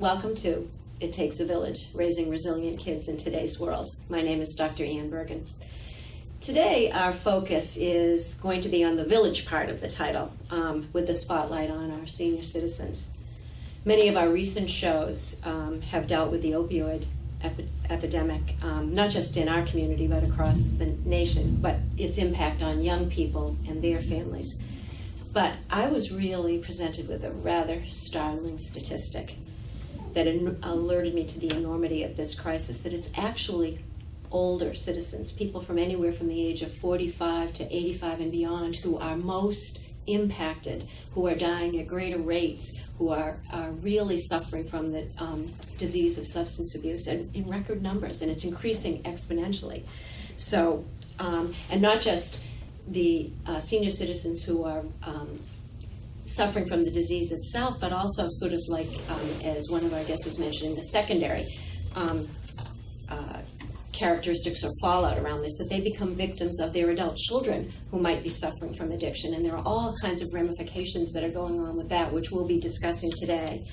Welcome to It Takes a Village, Raising Resilient Kids in Today's World. My name is Dr. Ann Bergen. Today our focus is going to be on the village part of the title, with the spotlight on our senior citizens. Many of our recent shows have dealt with the opioid epidemic, not just in our community but across the nation, but its impact on young people and their families. But I was really presented with a rather startling statistic that alerted me to the enormity of this crisis, that it's actually older citizens, people from anywhere from the age of 45 to 85 and beyond, who are most impacted, who are dying at greater rates, who are really suffering from the disease of substance abuse, and in record numbers, and it's increasing exponentially. So, and not just the senior citizens who are suffering from the disease itself, but also sort of like, as one of our guests was mentioning, the secondary characteristics or fallout around this, that they become victims of their adult children who might be suffering from addiction. And there are all kinds of ramifications that are going on with that, which we'll be discussing today.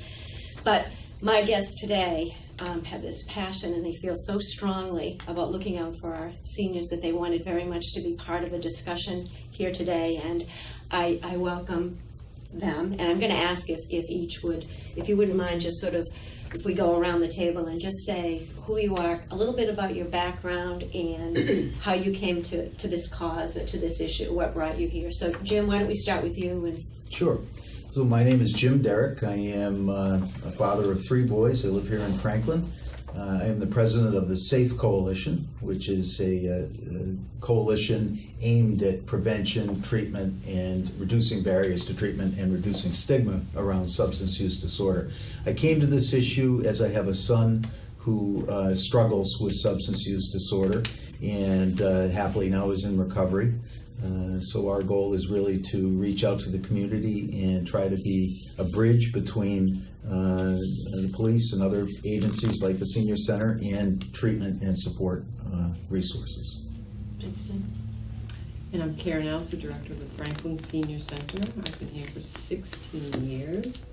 But my guests today have this passion, and they feel so strongly about looking out for our seniors that they wanted very much to be part of the discussion here today. And I welcome them, and I'm going to ask if you wouldn't mind, just sort of, if we go around the table and just say who you are, a little bit about your background, and how you came to this cause or to this issue, what brought you here. So Jim, why don't we start with you? And Sure. So my name is Jim Derrick. I am a father of 3 boys. I live here in Franklin. I am the president of the SAFE Coalition, which is a coalition aimed at prevention, treatment, and reducing barriers to treatment and reducing stigma around substance use disorder. I came to this issue as I have a son who struggles with substance use disorder, and happily now is in recovery. So our goal is really to reach out to the community and try to be a bridge between the police and other agencies like the Senior Center and treatment and support resources. And I'm Karen Alves, the director of the Franklin Senior Center. I've been here for 16 years.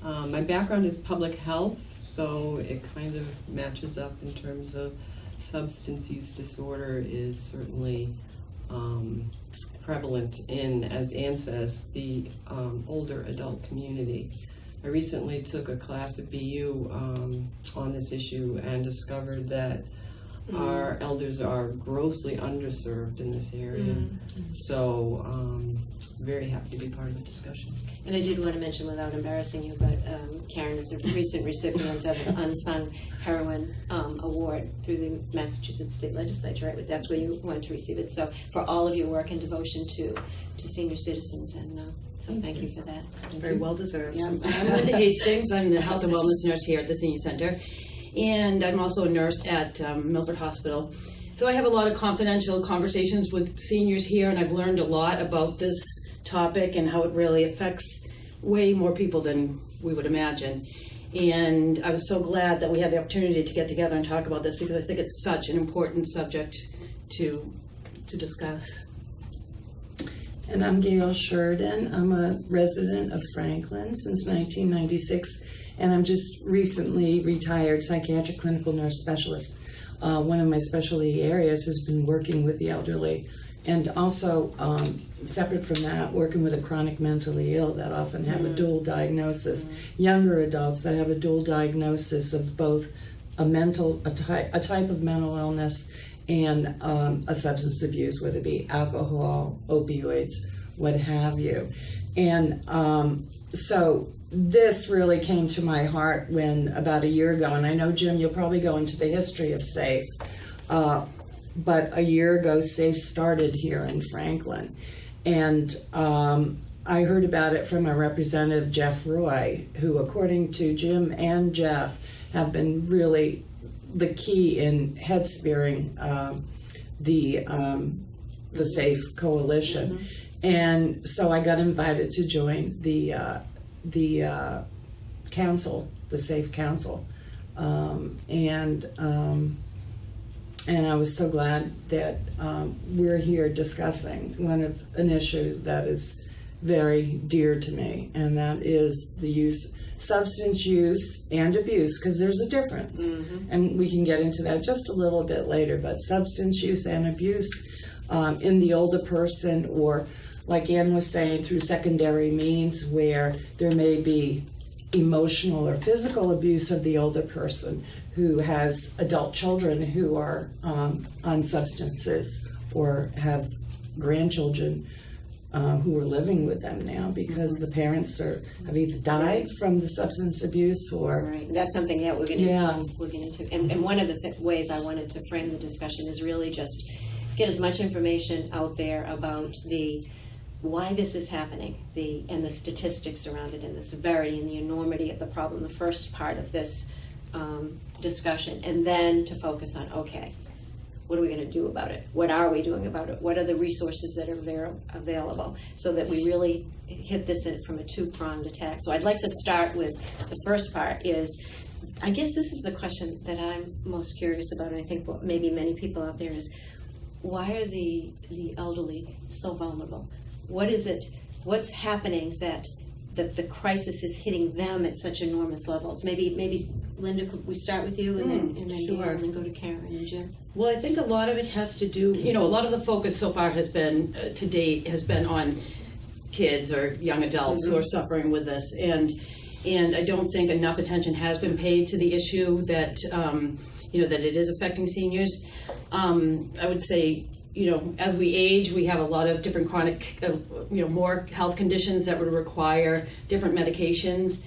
My background is public health, so it kind of matches up in terms of substance use disorder is certainly prevalent in, as Ann says, the older adult community. I recently took a class at BU on this issue and discovered that our elders are grossly underserved in this area. So very happy to be part of the discussion. And I did want to mention, without embarrassing you, but Karen is a recent recipient of the Unsung Heroine Award through the Massachusetts State Legislature, right? That's where you wanted to receive it. So for all of your work and devotion to senior citizens, and so thank you for that. Very well deserved. Yeah, I'm Linda Hastings. I'm the health and wellness nurse here at the Senior Center, and I'm also a nurse at Milford Hospital. So I have a lot of confidential conversations with seniors here, and I've learned a lot about this topic and how it really affects way more people than we would imagine. And I was so glad that we had the opportunity to get together and talk about this, because I think it's such an important subject to discuss. And I'm Gail Sheridan. I'm a resident of Franklin since 1996, and I'm just recently retired psychiatric clinical nurse specialist. One of my specialty areas has been working with the elderly, and also separate from that, working with the chronic mentally ill that often have a dual diagnosis, younger adults that have a dual diagnosis of both a type of mental illness and a substance abuse, whether it be alcohol, opioids, what have you. And so this really came to my heart when about a year ago, and I know, Jim, you'll probably go into the history of SAFE, but a year ago, SAFE started here in Franklin. And I heard about it from a representative, Jeff Roy, who, according to Jim and Jeff, have been really the key in head-spearing the SAFE coalition. And so I got invited to join the council, the SAFE council. And I was so glad that we're here discussing an issue that is very dear to me, and that is the substance use and abuse, because there's a difference. And we can get into that just a little bit later, but substance use and abuse in the older person, or like Ann was saying, through secondary means where there may be emotional or physical abuse of the older person who has adult children who are on substances, or have grandchildren who are living with them now because the parents have either died from the substance abuse or Right, that's something that we're going to get into. And one of the ways I wanted to frame the discussion is really just get as much information out there about why this is happening, and the statistics around it, and the severity and the enormity of the problem, the first part of this discussion, and then to focus on, okay, what are we going to do about it? What are we doing about it? What are the resources that are available, so that we really hit this from a two-pronged attack? So I'd like to start with the first part is, I guess this is the question that I'm most curious about, and I think what maybe many people out there is, why are the elderly so vulnerable? What is it? What's happening that the crisis is hitting them at such enormous levels? Maybe Linda, could we start with you, and then sure. Gail, and then go to Karen and Jim? Well, I think a lot of it has to do, a lot of the focus so far has been, to date, has been on kids or young adults who are suffering with this. And I don't think enough attention has been paid to the issue that, that it is affecting seniors. I would say, as we age, we have a lot of different chronic, more health conditions that would require different medications.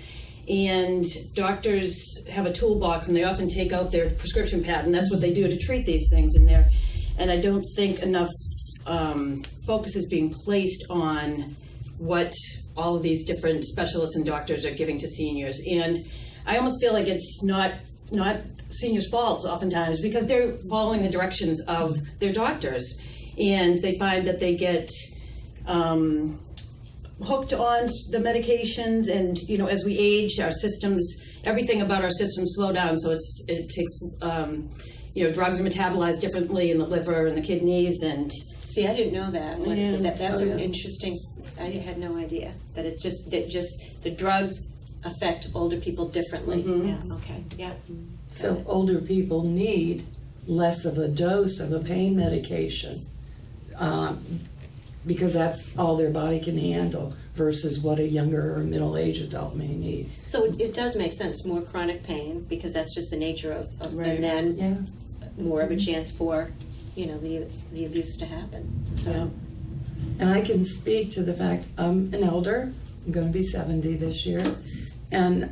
And doctors have a toolbox, and they often take out their prescription pad, and that's what they do to treat these things in there. And I don't think enough focus is being placed on what all of these different specialists and doctors are giving to seniors. And I almost feel like it's not seniors' faults oftentimes, because they're following the directions of their doctors, and they find that they get hooked on the medications, and as we age, our systems, everything about our systems slow down. So it takes drugs are metabolized differently in the liver and the kidneys, and See, I didn't know that. That's Oh, an yeah. interesting. I had no idea that it's just the drugs affect older people differently. Yeah. Okay. Yeah. so older people need less of a dose of a pain medication because that's all their body can handle versus what a younger or middle-aged adult may need. So it does make sense, more chronic pain, because that's just the nature of Right. and then Yeah. more of a chance for the abuse to happen. So And I can speak to the fact I'm an elder. I'm going to be 70 this year. And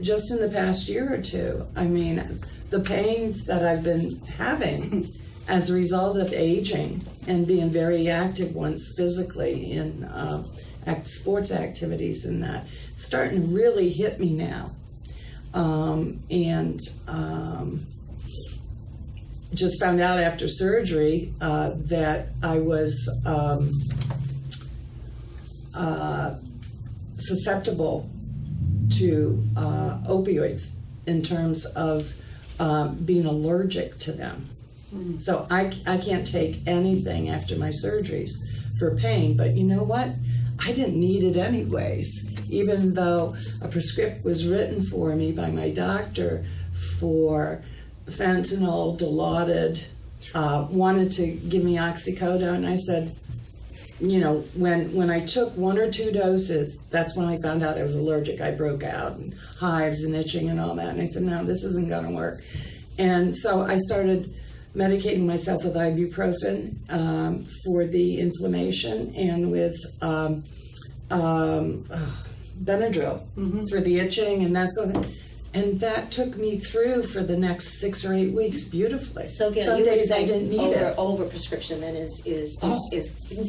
just in the past year or two, I mean, the pains that I've been having as a result of aging and being very active once physically in sports activities and that, it's starting to really hit me now. Just found out after surgery that I was susceptible to opioids in terms of being allergic to them. So I can't take anything after my surgeries for pain, but you know what? I didn't need it anyways, even though a prescription was written for me by my doctor for fentanyl, Dilaudid, wanted to give me oxycodone. I said, when I took 1 or 2 doses, that's when I found out I was allergic. I broke out and hives and itching and all that. And I said, no, this isn't going to work. And so I started medicating myself with ibuprofen for the inflammation and with Benadryl for the itching and that sort of thing. And that took me through for the next 6 or 8 weeks beautifully. So Gail, some you would days say I didn't need it. over prescription then is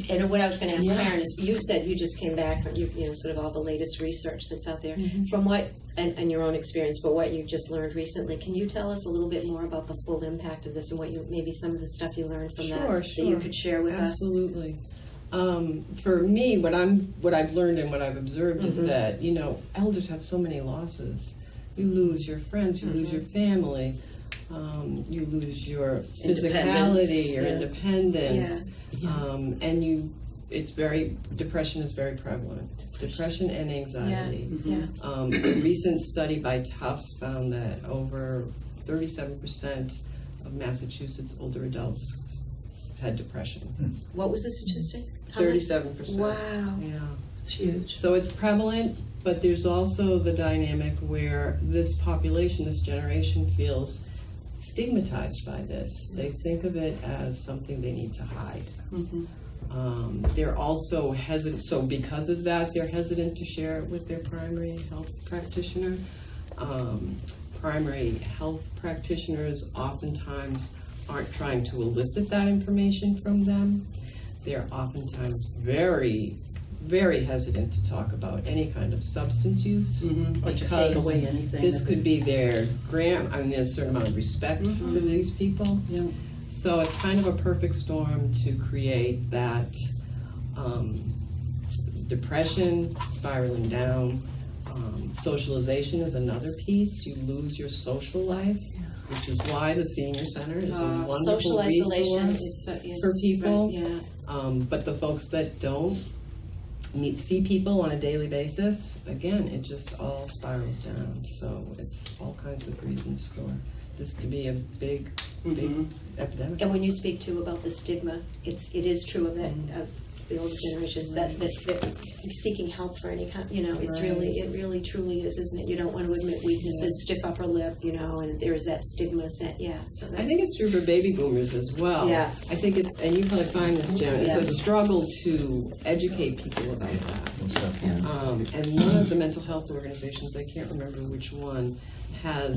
and what I was going to ask Yeah. Karen is, you said you just came back from sort of all the latest research that's out there from what and your own experience, but what you've just learned recently. Can you tell us a little bit more about the full impact of this and what maybe some of the stuff you learned from that you could share with us? Absolutely. For me, what I've learned and what I've observed is that elders have so many losses. You lose your friends, you lose your family, you lose your physicality, your independence, and depression is very prevalent. Depression and anxiety. Yeah. A recent study by Tufts found that over 37% of Massachusetts older adults had depression. What was the statistic? How much? 37%. Wow. Yeah. It's huge. So it's prevalent, but there's also the dynamic where this population, this generation feels stigmatized by this. They think of it as something they need to hide. They're also hesitant, so because of that, they're hesitant to share it with their primary health practitioner. Primary health practitioners oftentimes aren't trying to elicit that information from them. They're oftentimes very, very hesitant to talk about any kind of substance use. Or to take because away anything. this could be their there's a certain amount of respect for these people. Yeah. So it's kind of a perfect storm to create that depression, spiraling down. Socialization is another piece. You lose your social life, which is why the senior center is a wonderful Social isolation resource is for people. right, yeah. But the folks that don't see people on a daily basis, again, it just all spirals down. So it's all kinds of reasons for this to be a big epidemic. And when you speak too about the stigma, it is true of that of the older generations that seeking help for any kind, it's Right. it really truly is, isn't it? You don't want to admit weaknesses, stiff upper lip, and there is that stigma set. Yeah, so that's, I think it's true for baby boomers as well. Yeah. I think and you probably find this, Jim, it's a struggle to educate people about that. Most definitely. And one of the mental health organizations, I can't remember which one, has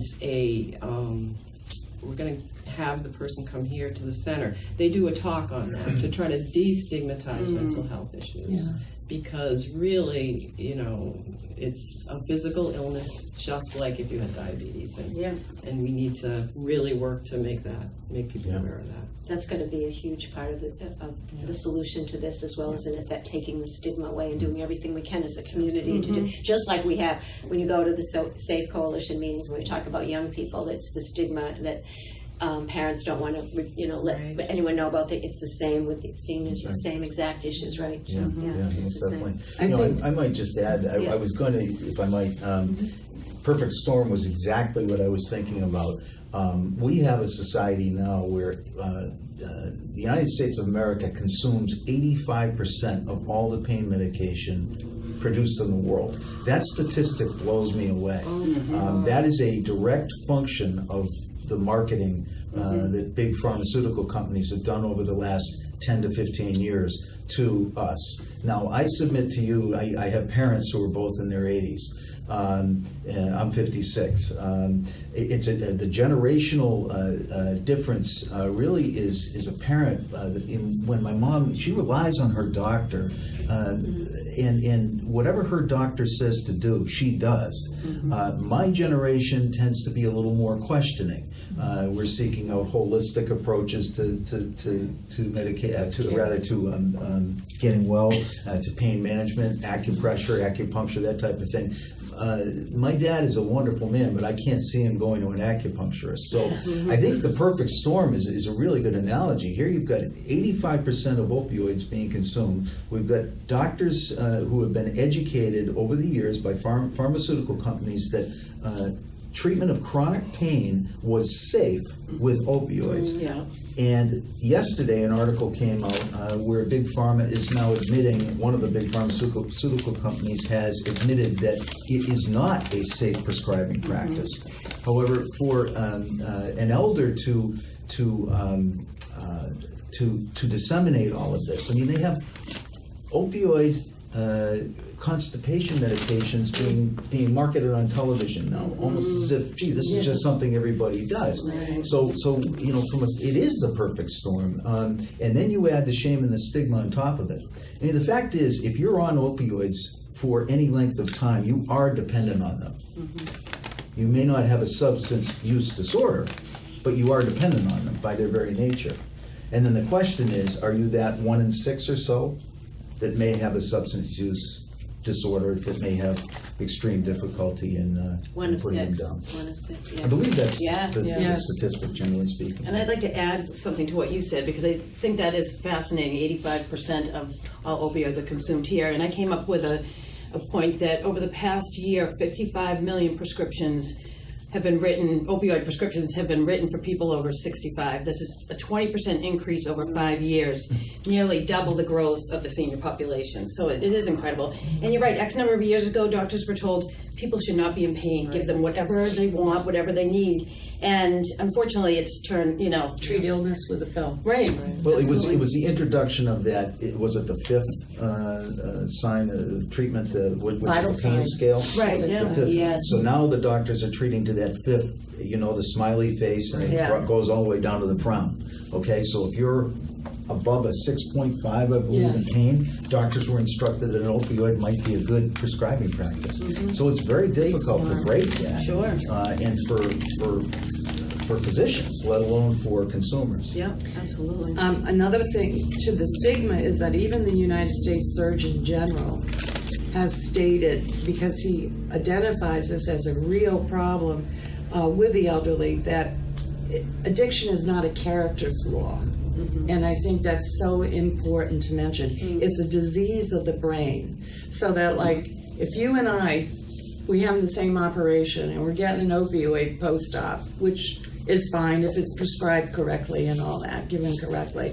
we're going to have the person come here to the center. They do a talk on that to try to destigmatize mental health issues. Yeah. Because really, it's a physical illness, just like if you had diabetes. And we need to really work to make people Yeah. aware of that. that's going to be a huge part of the solution to this as well, isn't it? That taking the stigma away and doing everything we can as a community to do, just like we have when you go to the Safe Coalition meetings when we talk about young people. It's the stigma that parents don't want to, let Right. anyone know about. It's the same with the seniors, the same exact issues, right? Yeah, it's most the same. definitely. I might just add, Yeah. I was going to, if I might, perfect storm was exactly what I was thinking about. We have a society now where the United States of America consumes 85% of all the pain medication produced in the world. That statistic blows me away. That is a direct function of the marketing that big pharmaceutical companies have done over the last 10 to 15 years to us. Now, I submit to you, I have parents who are both in their 80s. I'm 56. The generational difference really is apparent when my mom, she relies on her doctor, and whatever her doctor says to do, she does. My generation tends to be a little more questioning. We're seeking out holistic approaches to medicate, to getting well, to pain management, acupuncture, that type of thing. My dad is a wonderful man, but I can't see him going to an acupuncturist. So I think the perfect storm is a really good analogy. Here you've got 85% of opioids being consumed. We've got doctors who have been educated over the years by pharmaceutical companies that treatment of chronic pain was safe with opioids. And yesterday an article came out where Big Pharma is now admitting, one of the big pharmaceutical companies has admitted that it is not a safe prescribing practice. However, for an elder to disseminate all of this, I mean, they have opioid constipation medications being marketed on television now, almost as if, gee, this is just something everybody does. So it is the perfect storm. And then you add the shame and the stigma on top of it. I mean, the fact is, if you're on opioids for any length of time, you are dependent on them. You may not have a substance use disorder, but you are dependent on them by their very nature. And then the question is, are you that 1 in 6 or so that may have a substance use disorder that may have extreme difficulty in One of putting them 6. down. 1 of 6. Yeah. I believe that's Yeah. the Yeah. statistic, generally speaking. And I'd like to add something to what you said, because I think that is fascinating. 85% of all opioids are consumed here. And I came up with a point that over the past year, 55 million prescriptions have been written, opioid prescriptions have been written for people over 65. This is a 20% increase over 5 years, nearly double the growth of the senior population. So it is incredible. And you're right, X number of years ago, doctors were told people should not be in pain, give them whatever they want, whatever they need. And unfortunately, it's turned, Treat illness with a pill. right. Well, it Absolutely. was the introduction of that. Was it the 5th sign treatment, which Vital is the pain sign. scale? Right, The yeah. 5th. Yes. So now the doctors are treating to that 5th. The smiley face, and Yeah. it goes all the way down to the frown. Okay, so if you're above a 6.5, I believe, Yes. in pain, doctors were instructed that an opioid might be a good prescribing practice. So it's very difficult to break that. Sure. And for physicians, let alone for consumers. Yeah, absolutely. Another thing to the stigma is that even the United States Surgeon General has stated, because he identifies this as a real problem with the elderly, that addiction is not a character flaw. And I think that's so important to mention. It's a disease of the brain. So that, like, if you and I, we have the same operation and we're getting an opioid post-op, which is fine if it's prescribed correctly and all that, given correctly.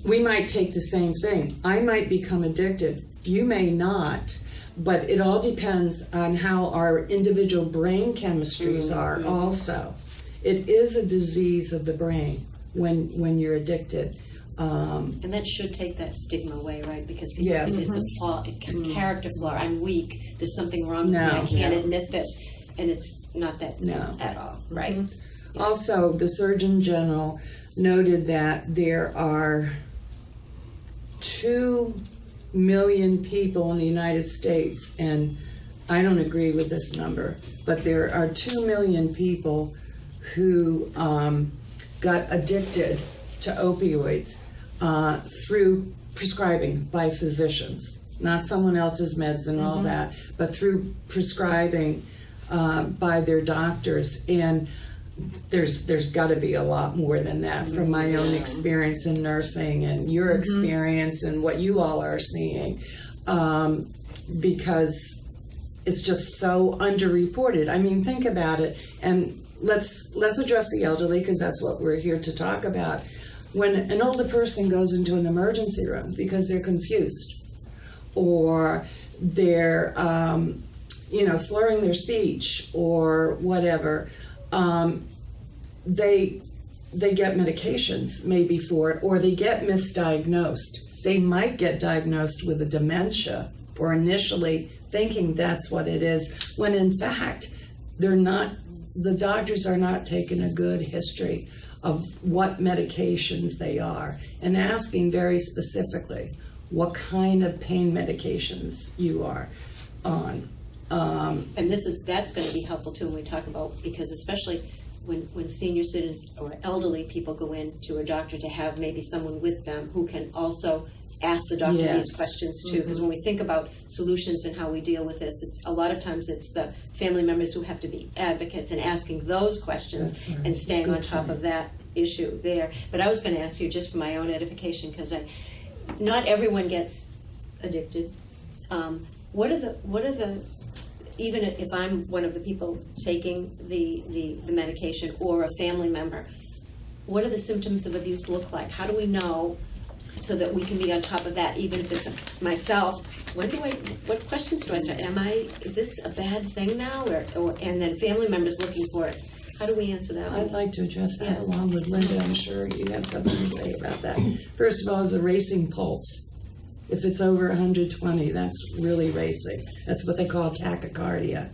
We might take the same thing. I might become addicted. You may not. But it all depends on how our individual brain chemistries are also. It is a disease of the brain when you're addicted. And that should take that stigma away, right? Because people Yes. think it's a flaw, a character flaw. I'm weak. There's something wrong with me. No, I can't no. admit this. And it's not that No. at all, right? Also, the Surgeon General noted that there are 2 million people in the United States, and I don't agree with this number, but there are 2 million people who got addicted to opioids through prescribing by physicians, not someone else's meds and all that, but through prescribing by their doctors. And there's got to be a lot more than that from my own experience in nursing and your experience and what you all are seeing, because it's just so underreported. I mean, think about it, and let's address the elderly, because that's what we're here to talk about. When an older person goes into an emergency room because they're confused, or they're slurring their speech or whatever, they get medications maybe for it, or they get misdiagnosed. They might get diagnosed with a dementia, or initially thinking that's what it is, when in fact they're not. The doctors are not taking a good history of what medications they are and asking very specifically what kind of pain medications you are on. And that's going to be helpful too when we talk about, because especially when senior citizens or elderly people go in to a doctor, to have maybe someone with them who can also ask the doctor Yes. these questions too. Because when we think about solutions and how we deal with this, it's a lot of times it's the family members who have to be advocates and asking those questions That's right. and That's a staying good on top point. of that issue there. But I was going to ask you, just for my own edification, because not everyone gets addicted. What are the even if I'm one of the people taking the medication, or a family member, what do the symptoms of abuse look like? How do we know, so that we can be on top of that, even if it's myself? What questions do I start? Is this a bad thing now? And then family members looking for it. How do we answer that? I'd like to address that Yeah. along with Linda. I'm sure you have something to say about that. First of all, is a racing pulse. If it's over 120, that's really racing. That's what they call tachycardia.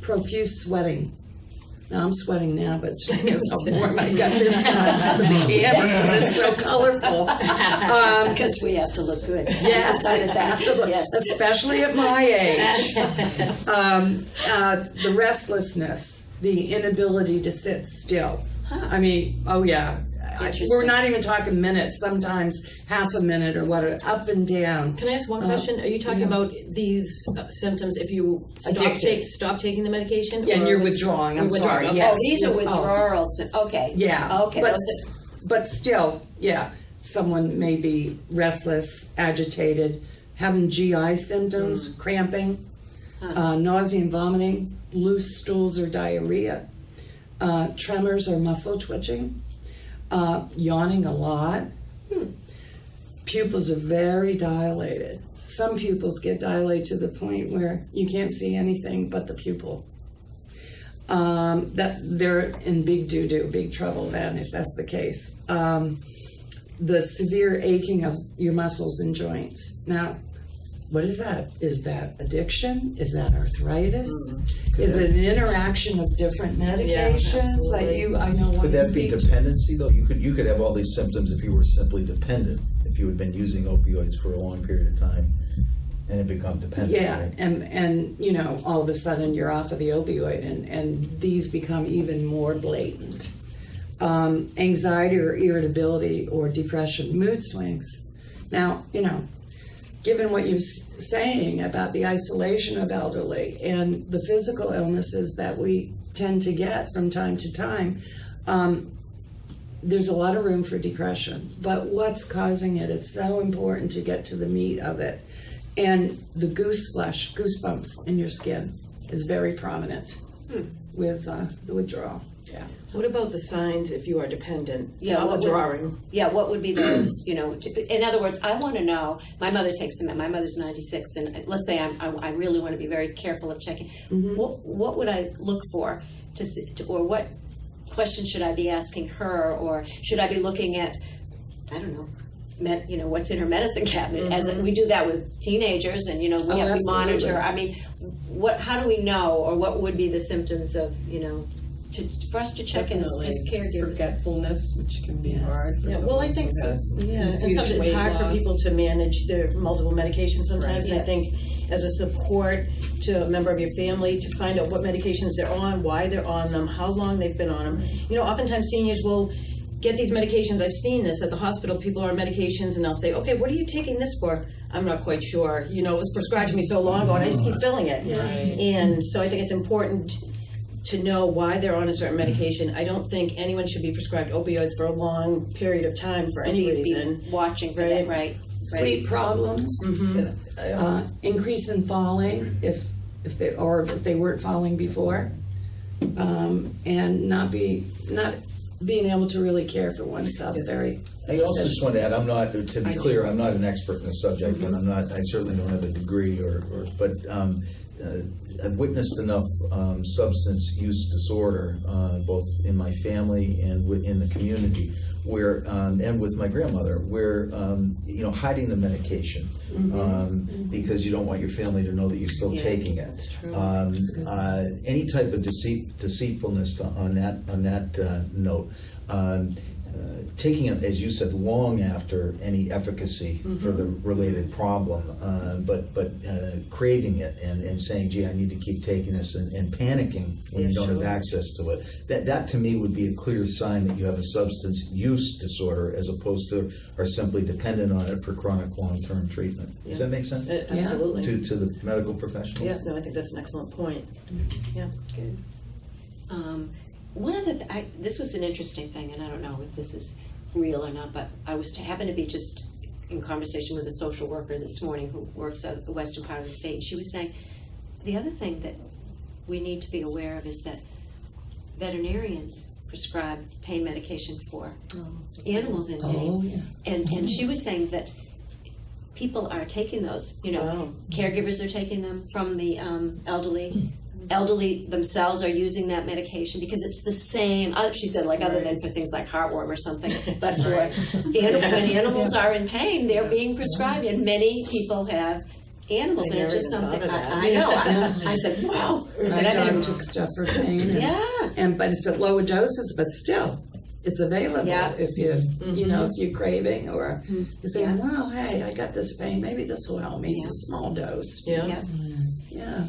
Profuse sweating. Now I'm sweating now, but it's because how warm I got this time with the camera, because it's so colorful. Because we have to look good. Yes, I Decided that. have to look, Yes. especially at my age. The restlessness, the inability to sit still. I mean, oh yeah, Interesting. we're not even talking minutes, sometimes half a minute or what, up and down. Can I ask one question? Are you talking about these symptoms if you Addicted. stop taking the medication? Yeah, and or- you're withdrawing, I'm You're withdrawing, sorry, okay. yes. Oh, these are withdrawal. Okay. Yeah, Okay. but still, yeah, someone may be restless, agitated, having GI symptoms, cramping, nausea and vomiting, loose stools or diarrhea, tremors or muscle twitching, yawning a lot. Pupils are very dilated. Some pupils get dilated to the point where you can't see anything but the pupil. That they're in big trouble then, if that's the case. The severe aching of your muscles and joints. Now, what is that? Is that addiction? Is that arthritis? Is it an interaction of different medications? absolutely. I know one Could that be speech- dependency though? You could have all these symptoms if you were simply dependent, if you had been using opioids for a long period of time and had become dependent. Yeah, right? and all of a sudden you're off of the opioid, and these become even more blatant. Anxiety or irritability or depression, mood swings. Now, given what you're saying about the isolation of elderly and the physical illnesses that we tend to get from time to time, there's a lot of room for depression. But what's causing it? It's so important to get to the meat of it. And the goosebumps in your skin is very prominent with the withdrawal. Yeah. What about the signs if you are dependent? Yeah, not what would- withdrawing. Yeah, what would be those? In other words, I want to know. My mother takes them. My mother's 96, and let's say I really want to be very careful of checking. What would I look for or what question should I be asking her, or should I be looking at? I don't know. What's in her medicine cabinet? As we do that with teenagers, and we monitor. absolutely. I mean, how do we know, or what would be the symptoms of for us to check as caregivers? Forgetfulness, which can be hard for Yeah, someone well, I think who so. has Yeah, and huge sometimes it's weight hard for loss. people to manage their multiple medications sometimes. Right. And I think as a support to a member of your family to find out what medications they're on, why they're on them, how long they've been on them. Oftentimes seniors will get these medications. I've seen this at the hospital. People are on medications and they'll say, okay, what are you taking this for? I'm not quite sure. It was prescribed to me so long ago and I just keep filling it. Right. And so I think it's important to know why they're on a certain medication. I don't think anyone should be prescribed opioids for a long period of time for any reason. Be watching for that, right? Sleep problems, increase in falling if they weren't falling before, and not being able to really care for oneself. I also just want to add, to be clear, I'm not an expert in the subject, and I certainly don't have a degree but I've witnessed enough substance use disorder, both in my family and in the community, where and with my grandmother, where hiding the medication because you don't want your family to know that you're still taking it. That's true. Any type of deceitfulness on that note. Taking it, as you said, long after any efficacy for the related problem, but craving it and saying, gee, I need to keep taking this and panicking when you don't have access to it. That to me would be a clear sign that you have a substance use disorder as opposed to are simply dependent on it for chronic long-term treatment. Does that make sense? Absolutely. To the medical professionals? Yeah, no, I think that's an excellent point. Yeah, good. One of this was an interesting thing, and I don't know if this is real or not, but I happened to be just in conversation with a social worker this morning who works at the western part of the state, and she was saying the other thing that we need to be aware of is that veterinarians prescribe pain medication for animals in pain. And she was saying that people are taking those, caregivers are taking them from the elderly. Elderly themselves are using that medication because it's the same, she said, other than for things like heartworm or something, but for when animals are in pain, they're being prescribed, and many people have animals, and it's just something I know. I said, wow. My dog took stuff for pain. But it's at lower doses, but still, it's available if you, if you're craving or you think, well, hey, I got this pain, maybe this will help me. It's a small dose. Yeah. Yeah.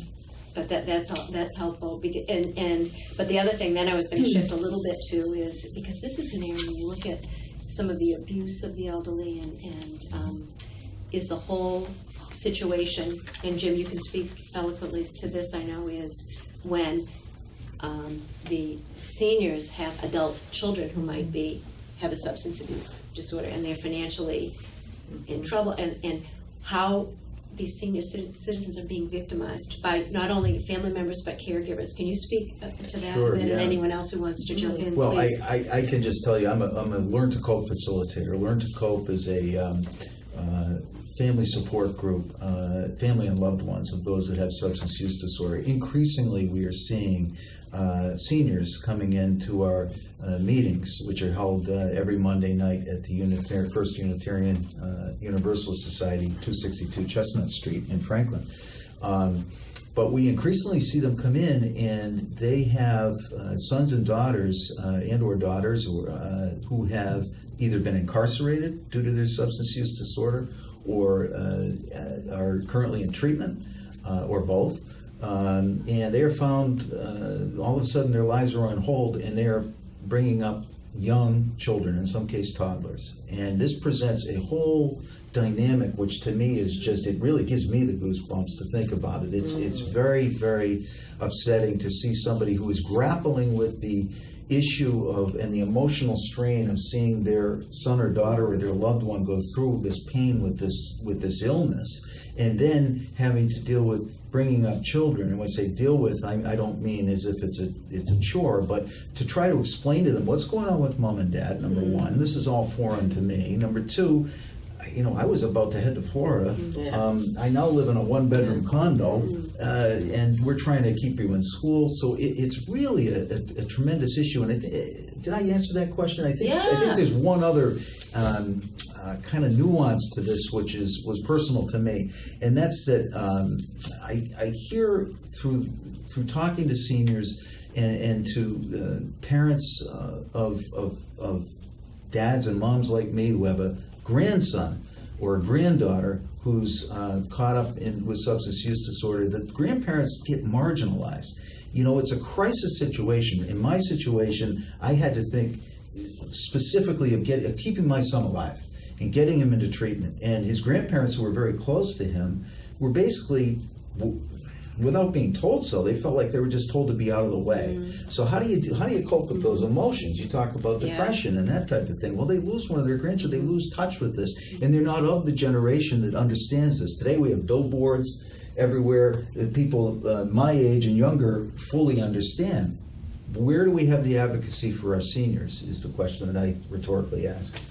but that's helpful. But the other thing then I was going to shift a little bit to is, because this is an area you look at some of the abuse of the elderly and is the whole situation, and Jim, you can speak eloquently to this, I know, is when the seniors have adult children who might have a substance abuse disorder, and they're financially in trouble, and how these senior citizens are being victimized by not only family members but caregivers. Can you speak to that Sure, a bit, yeah. and anyone else who wants to jump in, Well, please? I can just tell you, I'm a Learn to Cope facilitator. Learn to Cope is a family support group, family and loved ones of those that have substance use disorder. Increasingly, we are seeing seniors coming into our meetings, which are held every Monday night at the First Unitarian Universalist Society, 262 Chestnut Street in Franklin. But we increasingly see them come in, and they have sons and daughters, and/or daughters, who have either been incarcerated due to their substance use disorder, or are currently in treatment, or both. And they are found, all of a sudden their lives are on hold, and they are bringing up young children, in some case toddlers. And this presents a whole dynamic, which to me is just, it really gives me the goosebumps to think about it. It's very, very upsetting to see somebody who is grappling with the issue of, and the emotional strain of seeing their son or daughter or their loved one go through this pain with this illness, and then having to deal with bringing up children. And when I say deal with, I don't mean as if it's a chore, but to try to explain to them what's going on with mom and dad, number one. This is all foreign to me. Number two, I was about to head to Florida. I now live in a one-bedroom condo, and we're trying to keep you in school. So it's really a tremendous issue. And did I answer that question? I think there's one other kind of nuance to this, which was personal to me, and that's that I hear through talking to seniors and to parents of dads and moms like me who have a grandson or a granddaughter who's caught up with substance use disorder, that grandparents get marginalized. It's a crisis situation. In my situation, I had to think specifically of keeping my son alive and getting him into treatment. And his grandparents, who were very close to him, were basically, without being told so, they felt like they were just told to be out of the way. So how do you cope with those emotions? You talk about depression and that type of thing. Well, they lose one of their grandchildren, they lose touch with this, and they're not of the generation that understands this. Today we have billboards everywhere that people my age and younger fully understand. Where do we have the advocacy for our seniors is the question that I rhetorically ask.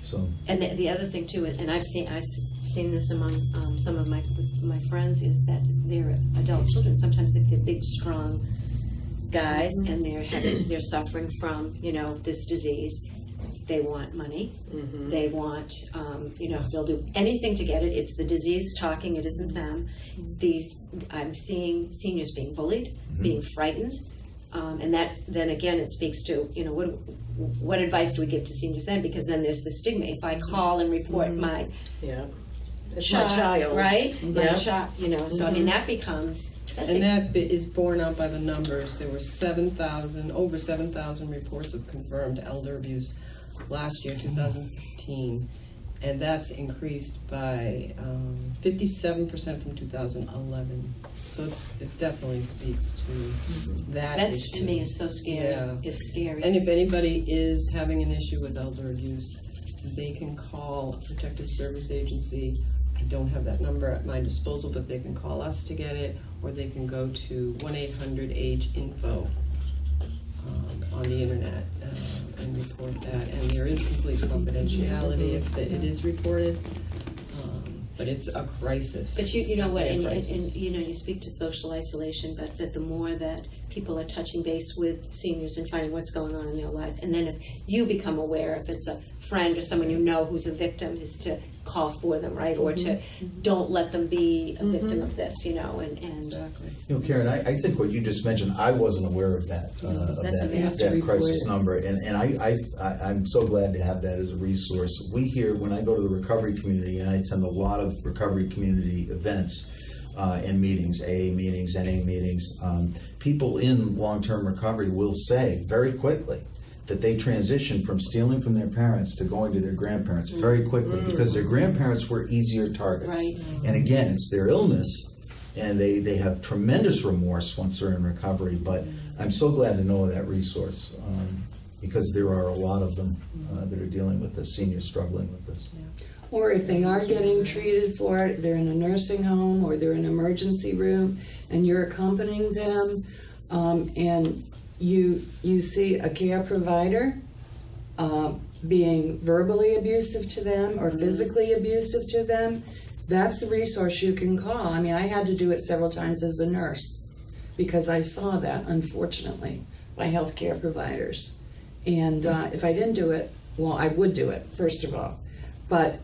So. And the other thing too, and I've seen this among some of my friends, is that they're adult children. Sometimes if they're big, strong guys, and they're suffering from this disease, they want money. They want they'll do anything to get it. It's the disease talking. It isn't them. I'm seeing seniors being bullied, being frightened. And that, then again, it speaks to, what advice do we give to seniors then? Because then there's the stigma. If I call and report my child, right? My child, so I mean, that becomes... that is borne out by the numbers. There were over 7,000 reports of confirmed elder abuse last year, 2015. And that's increased by 57% from 2011. So it definitely speaks to that That's issue. To me is so scary. Yeah. It's scary. And if anybody is having an issue with elder abuse, they can call a protective service agency. I don't have that number at my disposal, but they can call us to get it, or they can go to 1-800-AGE-INFO on the internet and report that. And there is complete confidentiality if it is reported. But it's a crisis. But you know what, and you speak to social isolation, but that the more that people are touching base with seniors and finding what's going on in their life, and then if you become aware, if it's a friend or someone who's a victim, is to call for them, right? Or to don't let them be a victim of this, and exactly. Karen, I think what you just mentioned, I wasn't aware of that that crisis number, and I'm so glad to have that as a resource. We hear, when I go to the recovery community, and I attend a lot of recovery community events, in meetings, AA meetings, NA meetings. People in long-term recovery will say very quickly that they transition from stealing from their parents to going to their grandparents very quickly because their grandparents were easier targets. Right. And again, it's their illness, and they have tremendous remorse once they're in recovery. But I'm so glad to know that resource because there are a lot of them that are dealing with this, seniors struggling with this. Or if they are getting treated for it, they're in a nursing home or they're in an emergency room and you're accompanying them, and you see a care provider being verbally abusive to them or physically abusive to them, that's the resource you can call. I mean, I had to do it several times as a nurse because I saw that, unfortunately, by healthcare providers. And if I didn't do it, well, I would do it, first of all. But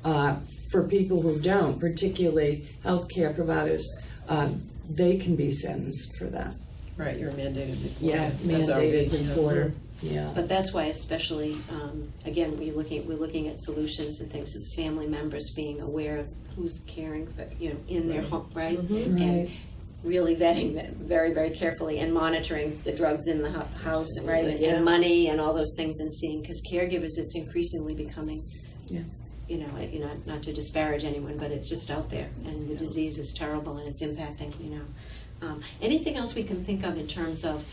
for people who don't, particularly healthcare providers, they can be sentenced for that. Right, you're a mandated reporter. Yeah, That's our big mandated reporter. Yeah. But that's why, especially, again, we're looking at solutions and things as family members being aware of who's caring for, in their home, right? And Right. really vetting them very, very carefully and monitoring the drugs in the house, right? And, Yeah. and money and all those things, and seeing, because caregivers, it's increasingly becoming, Yeah. not to disparage anyone, but it's just out there, and the disease is terrible and it's impacting, Anything else we can think of in terms of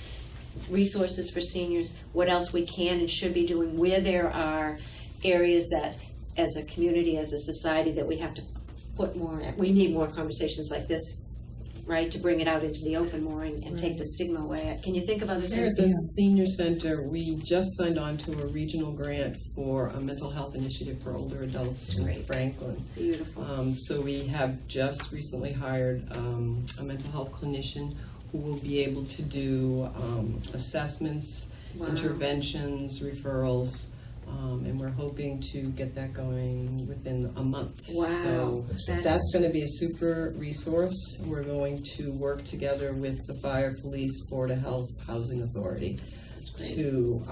resources for seniors, what else we can and should be doing, where there are areas that, as a community, as a society, that we have to put more, we need more conversations like this, right, to bring it out into the open more and take the stigma away. Can you think of other things? There's a senior center. We just signed on to a regional grant for a mental health initiative for older adults in Great. Franklin. Beautiful. So we have just recently hired a mental health clinician who will be able to do assessments, Wow. interventions, referrals, and we're hoping to get that going within a month. Wow. So that's going to be a super resource. We're going to work together with the Fire, Police, Board of Health, Housing Authority That's great. to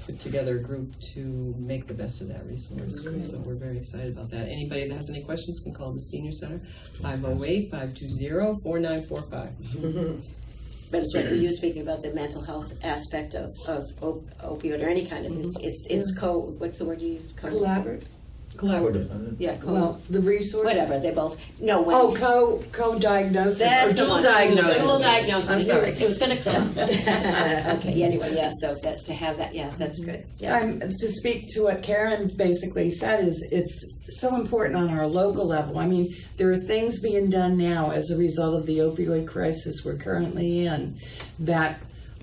put together a group to make the best of that resource. So we're very excited about that. Anybody that has any questions can call the Senior Center, 508-520-4945. But it's right, you were speaking about the mental health aspect of opioid or any kind of, it's what's the word you use? Collaborate. Collaborative. Yeah, Well, the resource. whatever, they both, no, when. Co-diagnosis or That's the dual one. diagnosis. Dual diagnosis. I'm sorry. It was gonna come. Okay, anyway, yeah, so that, to have that, yeah, that's good, yeah. To speak to what Karen basically said is it's so important on our local level. I mean, there are things being done now as a result of the opioid crisis we're currently in that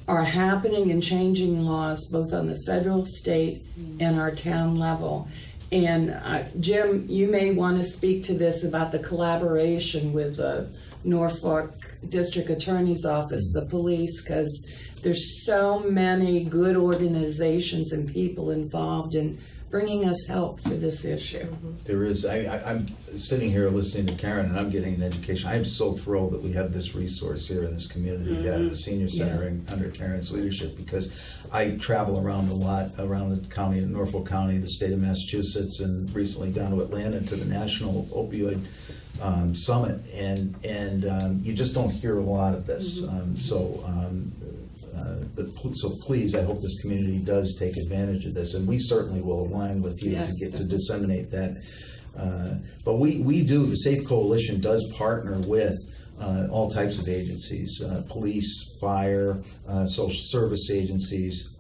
are happening and changing laws both on the federal, state, and our town level. And Jim, you may want to speak to this about the collaboration with the Norfolk District Attorney's Office, the police, because there's so many good organizations and people involved in bringing us help for this issue. There is. I'm sitting here listening to Karen, and I'm getting an education. I'm so thrilled that we have this resource here in this community, the Senior Center, under Karen's leadership, because I travel around a lot, around the county, Norfolk County, the state of Massachusetts, and recently down to Atlanta to the National Opioid Summit, and you just don't hear a lot of this. So please, I hope this community does take advantage of this, and we certainly will align with you Yes, to get to definitely. disseminate that. But we do, the Safe Coalition does partner with all types of agencies, police, fire, social service agencies,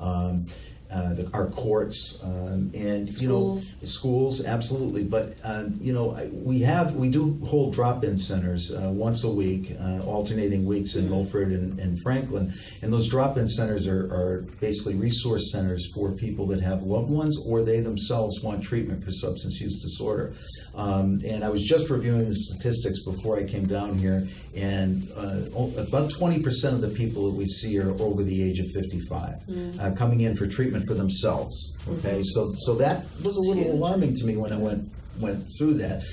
our courts, and schools, absolutely. But we do hold drop-in centers once a week, alternating weeks in Milford and Franklin, and those drop-in centers are basically resource centers for people that have loved ones or they themselves want treatment for substance use disorder. And I was just reviewing the statistics before I came down here, and about 20% of the people that we see are over the age of 55, coming in for treatment for themselves. Okay, so that was a little alarming to me when I went through that.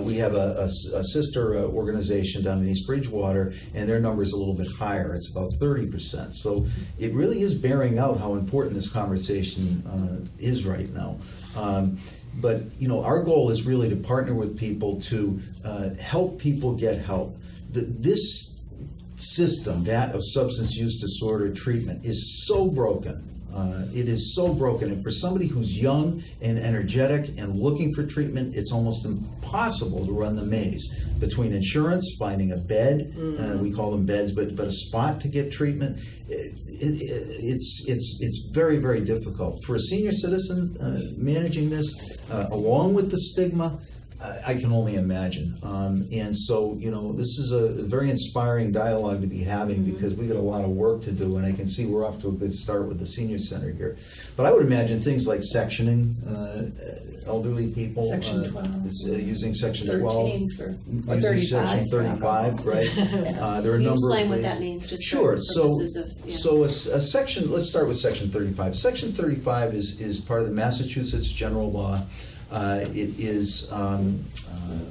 We have a sister organization down in East Bridgewater, and their number is a little bit higher. It's about 30%. So it really is bearing out how important this conversation is right now. But our goal is really to partner with people to help people get help. this system, that of substance use disorder treatment, is so broken. It is so broken, and for somebody who's young and energetic and looking for treatment, it's almost impossible to run the maze between insurance, finding a bed, we call them beds, but a spot to get treatment. It's very, very difficult. For a senior citizen managing this, along with the stigma, I can only imagine. And so, this is a very inspiring dialogue to be having because we've got a lot of work to do, and I can see we're off to a good start with the senior center here. But I would imagine things like sectioning elderly people. Section 12. Using Section 13 12. or Using 35. Section 35, right? There are a Can you number explain of what ways. that means, just Sure. for purposes of, yeah. So a section, let's start with Section 35. Section 35 is part of the Massachusetts general law. It is a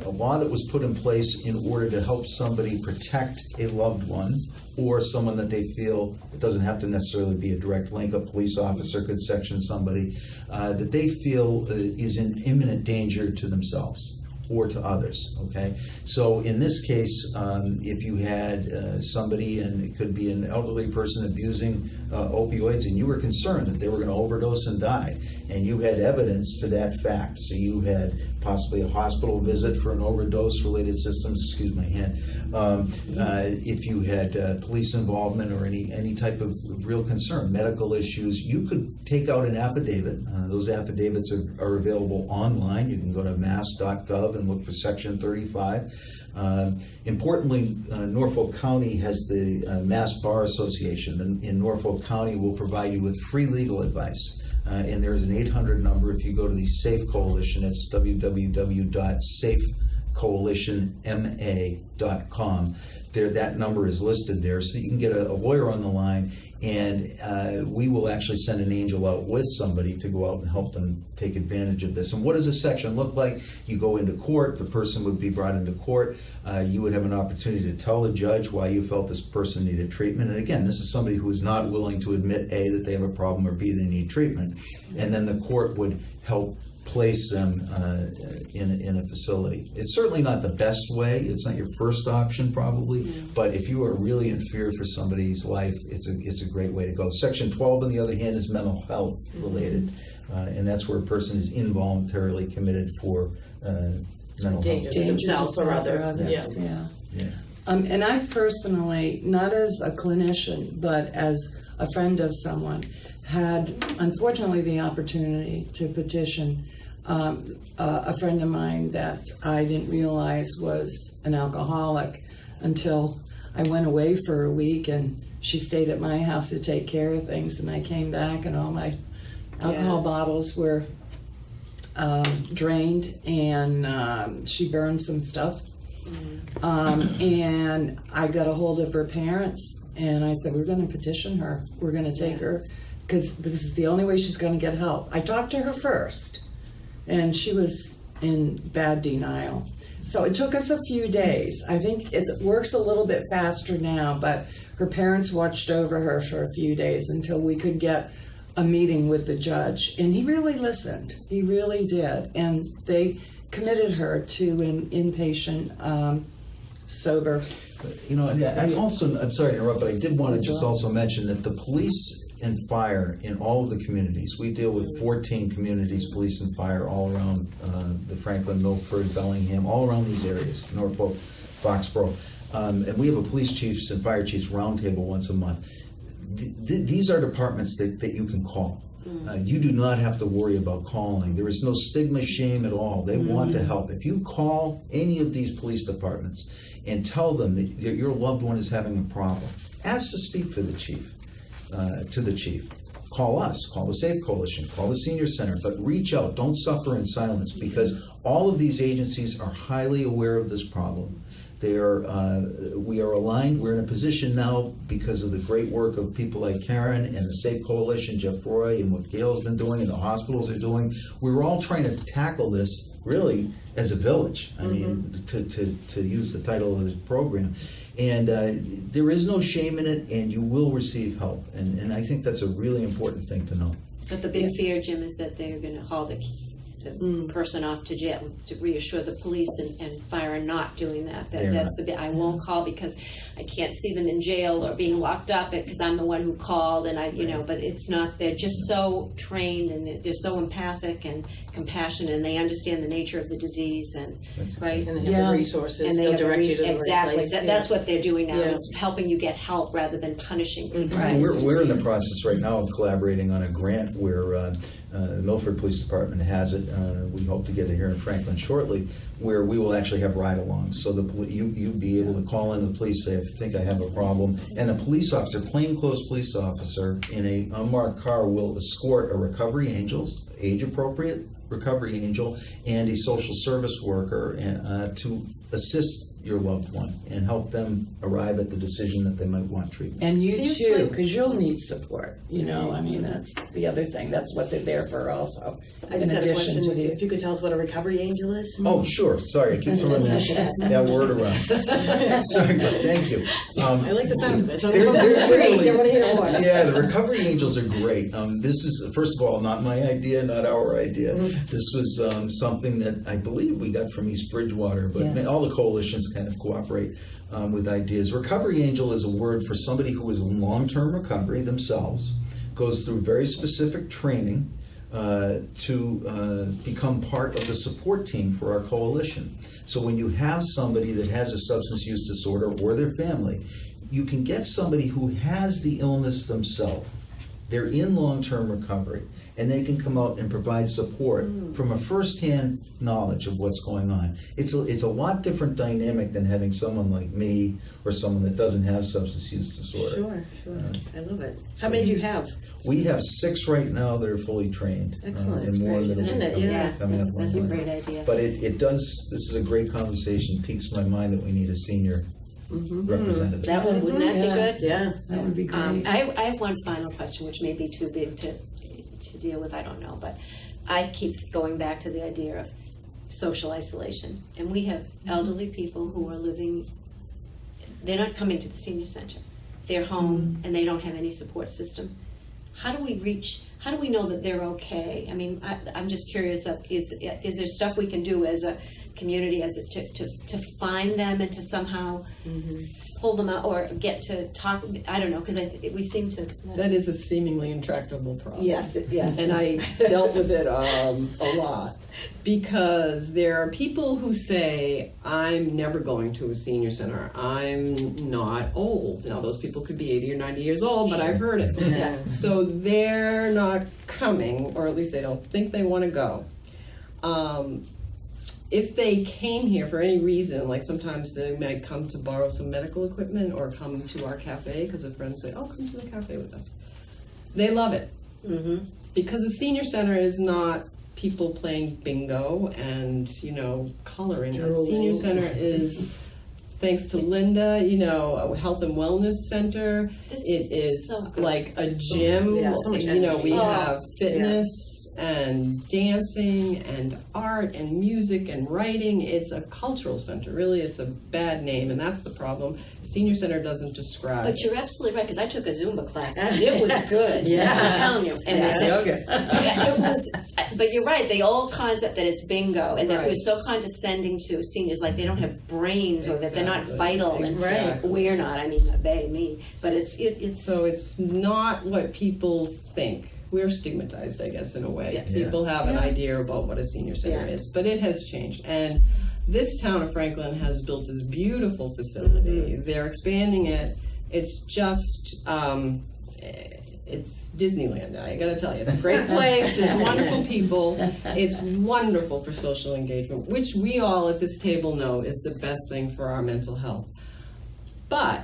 law that was put in place in order to help somebody protect a loved one or someone that they feel, it doesn't have to necessarily be a direct link, a police officer could section somebody, that they feel is in imminent danger to themselves or to others, okay? So in this case, if you had somebody, and it could be an elderly person abusing opioids, and you were concerned that they were going to overdose and die, and you had evidence to that fact, so you had possibly a hospital visit for an overdose-related systems, excuse my hand, if you had police involvement or any type of real concern, medical issues, you could take out an affidavit. Those affidavits are available online. You can go to mass.gov and look for Section 35. Importantly, Norfolk County has the Mass Bar Association. In Norfolk County will provide you with free legal advice. And there's an 800 number if you go to the SAFE Coalition. It's www.safecoalitionma.com. That number is listed there, so you can get a lawyer on the line, and we will actually send an angel out with somebody to go out and help them take advantage of this. And what does a section look like? You go into court, the person would be brought into court, you would have an opportunity to tell the judge why you felt this person needed treatment. And again, this is somebody who is not willing to admit A, that they have a problem, or B, they need treatment. And then the court would help place them in a facility. It's certainly not the best way. It's not your first option probably, but if you are really in fear for somebody's life, it's a great way to go. Section 12, on the other hand, is mental health related, and that's where a person is involuntarily committed for mental Danger health. to themselves or other. Yeah. Yeah. And I've personally, not as a clinician, but as a friend of someone, had unfortunately the opportunity to petition a friend of mine that I didn't realize was an alcoholic until I went away for a week, and she stayed at my house to take care of things, and I came back and all my alcohol bottles were drained, and she burned some stuff. And I got a hold of her parents, and I said, we're going to petition her. We're going to take her, because this is the only way she's going to get help. I talked to her first, and she was in bad denial. So it took us a few days. I think it works a little bit faster now, but her parents watched over her for a few days until we could get a meeting with the judge. And he really listened. He really did. And they committed her to an inpatient sober. And I'm sorry to interrupt, but I did want to just also mention that the police and fire in all of the communities, we deal with 14 communities, police and fire, all around the Franklin, Milford, Bellingham, all around these areas, Norfolk, Foxborough. And we have a police chiefs and fire chiefs roundtable once a month. These are departments that you can call. You do not have to worry about calling. There is no stigma, shame at all. They want to help. If you call any of these police departments and tell them that your loved one is having a problem, ask to speak for the chief, to the chief. Call us, call the SAFE Coalition, call the Senior Center, but reach out. Don't suffer in silence, because all of these agencies are highly aware of this problem. We are aligned. We're in a position now, because of the great work of people like Karen and the SAFE Coalition, Jeff Roy, and what Gail's been doing and the hospitals are doing. We're all trying to tackle this really as a village. I mean, to use the title of the program. And there is no shame in it, and you will receive help. And I think that's a really important thing to know. But the big fear, Jim, is that they're going to haul the person off to jail, to reassure the police and fire are not doing that. They're That's not. the bit. I won't call because I can't see them in jail or being locked up because I'm the one who called, and but it's not. They're just so trained and they're so empathic and compassionate, and they understand the nature of the disease and That's right. And they have Yeah. the resources, And they they'll have direct you to the exactly. right place. That's what they're doing now Yeah. is helping you get help rather than punishing people. Right. We're in the process right now of collaborating on a grant where the Milford Police Department has it. We hope to get it here in Franklin shortly, where we will actually have ride-alongs. So you'd be able to call in the police, say, if you think I have a problem, and a police officer, plainclothes police officer, in a unmarked car will escort a recovery angel, age-appropriate recovery angel, and a social service worker to assist your loved one and help them arrive at the decision that they might want treatment. And you Can you too, explain- because you'll need support, I mean, that's the other thing, that's what they're there for also. I just in had a addition question, to the- if you could tell us what a recovery angel is? Oh, sure. Sorry, I keep throwing that word around. Sorry, but thank you. I like the sound of it, so They're great, really- I want to hear more. Yeah, the recovery angels are great. This is, first of all, not my idea, not our idea. This was something that I believe we got from East Bridgewater, but Yeah. all the coalitions kind of cooperate with ideas. Recovery angel is a word for somebody who is in long-term recovery themselves, goes through very specific training to become part of the support team for our coalition. So when you have somebody that has a substance use disorder or their family, you can get somebody who has the illness themselves. They're in long-term recovery, and they can come out and provide support from a first-hand knowledge of what's going on. It's a lot different dynamic than having someone like me or someone that doesn't have substance use disorder. Sure. I love it. How many do you have? We have 6 right now that are fully trained. Excellent. And That's more great, that'll be isn't it? coming- Yeah. coming up That's a online. great idea. But it does, this is a great conversation, piques my mind that we need a senior representative. That one, wouldn't that be Yeah. good? Yeah. That would be great. I have one final question, which may be too big to deal with, I don't know, but I keep going back to the idea of social isolation. And we have elderly people who are living, they're not coming to the senior center. They're home and they don't have any support system. How do we know that they're okay? I mean, I'm just curious, is there stuff we can do as a community to find them and to somehow pull them out or get to talk? I don't know, because we seem to. That is a seemingly intractable problem. Yes. And I dealt with it a lot because there are people who say, I'm never going to a senior center. I'm not old. Now, those people could be 80 or 90 years old, but I've heard it. Yeah. So they're not coming, or at least they don't think they want to go. If they came here for any reason, like sometimes they might come to borrow some medical equipment or come to our cafe because a friend say, oh, come to the cafe with us. They love it. Mm-hmm. Because the senior center is not people playing bingo and, coloring. The senior center is, thanks to Linda, a health and wellness center. This It is so good. like a gym. Yeah, so much We energy. have fitness and dancing and art and music and writing. It's a cultural center. Really, it's a bad name, and that's the problem. Senior center doesn't describe. But you're absolutely right, because I took a Zumba class and it was good. Yeah. I'm telling you. And I said, yoga. yeah, it was, but you're right, the old concept that it's bingo and that Right. we're so condescending to seniors, like they don't have brains or that they're not Exactly. vital. Exactly. And we're not, I mean, they, me. But it's So it's not what people think. We're stigmatized, I guess, in a way. Yeah. People have an idea about what a senior center Yeah. is, but it has changed. And this town of Franklin has built this beautiful facility. They're expanding it. It's just, it's Disneyland. I gotta tell you, it's a great place. There's wonderful people. It's wonderful for social engagement, which we all at this table know is the best thing for our mental health. But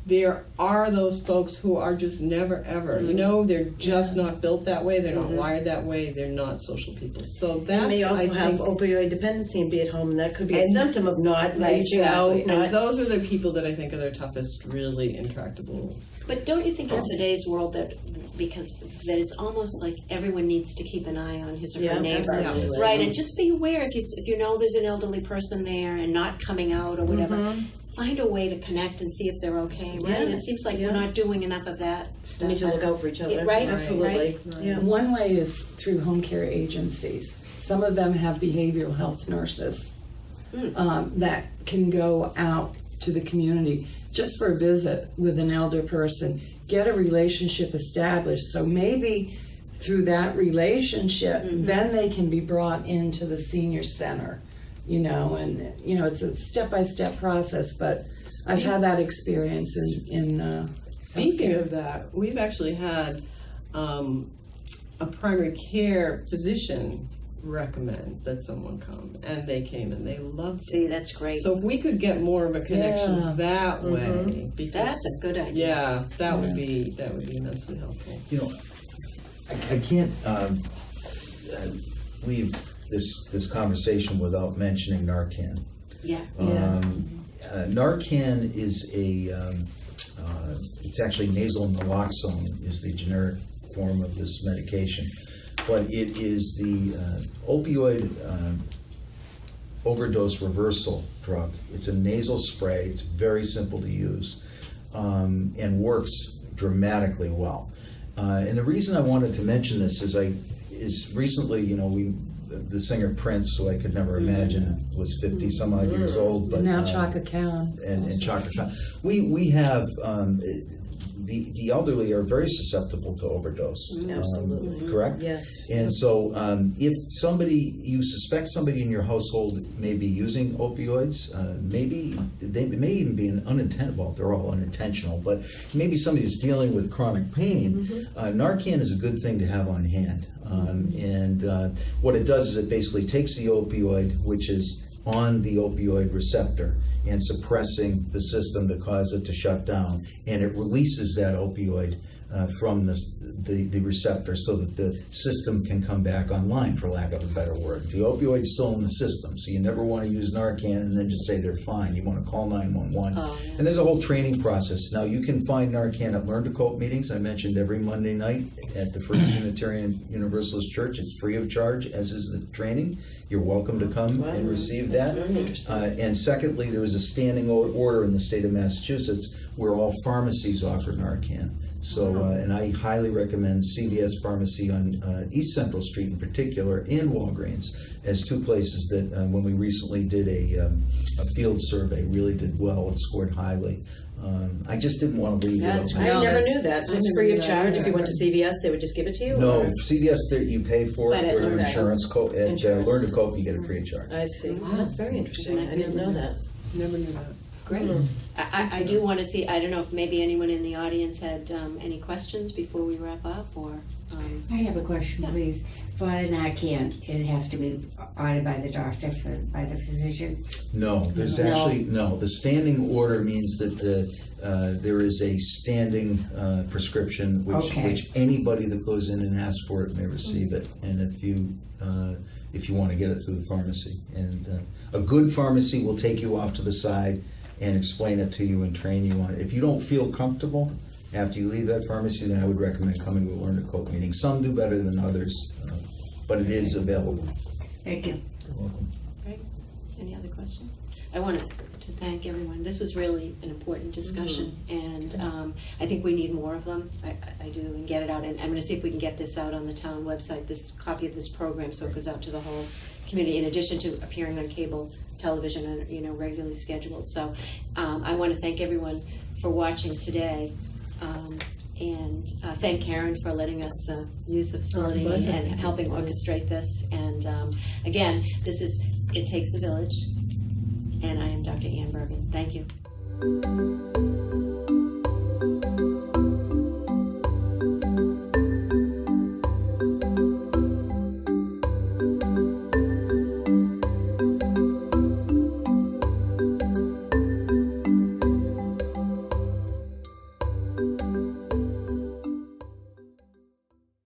there are those folks who are just never ever, they're just not built that way, they're not wired that way, they're not social people. So that's, And they also I have think, opioid dependency and be at home, and that could be a And- symptom of not reaching out. exactly. Not, And those are the people that I think are their toughest, really intractable. But don't you think in today's world that that it's almost like everyone needs to keep an eye on his or Yeah, her neighbor, absolutely. right? And just be aware if you know there's an elderly person there and not coming out or whatever. Find a way to connect and see if they're okay, right? Yeah. It seems like Yeah. we're not doing enough of that we stuff. need to look out for each other. Yeah, right, Absolutely. right. Yeah. One way is through home care agencies. Some of them have behavioral health nurses that can go out to the community just for a visit with an elder person, get a relationship established. So maybe through that relationship, then they can be brought into the senior center, and it's a step-by-step process, but I've had that experience in Speaking of that, we've actually had a primary care physician recommend that someone come, and they came and they loved See, it. that's great. So if we could get more of a connection Yeah. that way, because That's a good idea. yeah, that would be immensely helpful. I can't leave this conversation without mentioning Narcan. Yeah. Narcan is it's actually nasal naloxone is the generic form of this medication, but it is the opioid overdose reversal drug. It's a nasal spray. It's very simple to use and works dramatically well. And the reason I wanted to mention this is recently, the singer Prince, who I could never imagine was 50 some odd years old, but now Chaka Khan. and Chaka Khan. We have the elderly are very susceptible to overdose. Absolutely. Correct? Yes. And so if you suspect somebody in your household may be using opioids, maybe they may even be unintentional, they're all unintentional, but maybe somebody's dealing with chronic pain, Narcan is a good thing to have on hand. And what it does is it basically takes the opioid, which is on the opioid receptor, and suppressing the system to cause it to shut down, and it releases that opioid from the receptor so that the system can come back online, for lack of a better word. The opioid's still in the system, so you never want to use Narcan and then just say they're fine. You want to call 911. Oh, yeah. And there's a whole training process. Now, you can find Narcan at Learn to Cope meetings. I mentioned every Monday night at the First Unitarian Universalist Church. It's free of charge, as is the training. You're welcome to come and receive that. Very interesting. And secondly, there is a standing order in the state of Massachusetts where all pharmacies offer Narcan. So, and I highly recommend CVS Pharmacy on East Central Street in particular, and Walgreens as two places that when we recently did a field survey, really did well. It scored highly. I just didn't want to leave That's it. I No, never that's- knew that. So I it's never free knew of that charge. If either. you went to CVS, they would just give it to you? No, or- CVS you pay for But it, at or Learn to insurance. At Insurance. Learn to Cope, you get it free of charge. I see. Wow. That's very interesting. Isn't that I didn't know that. Never knew that. Great. I do want to see, I don't know if maybe anyone in the audience had any questions before we wrap up, or, I have a question, please. For the Narcan, it has to be ordered by the doctor, by the physician? No, there's No. actually, no. The standing order means that there is a standing prescription Okay. which anybody that goes in and asks for it may receive it. And if you want to get it through the pharmacy. And a good pharmacy will take you off to the side and explain it to you and train you on it. If you don't feel comfortable after you leave that pharmacy, then I would recommend coming to a Learn to Cope meeting. Some do better than others, but it is available. Thank you. You're welcome. great. Any other questions? I wanted to thank everyone. This was really an important discussion, and I think we need more of them. I do, and get it out. And I'm going to see if we can get this out on the town website, this copy of this program, so it goes out to the whole community, in addition to appearing on cable television and regularly scheduled. So I want to thank everyone for watching today. And thank Karen for letting us use the facility pleasure. and helping orchestrate this. And again, It Takes a Village, and I am Dr. Ann Bergen. Thank you.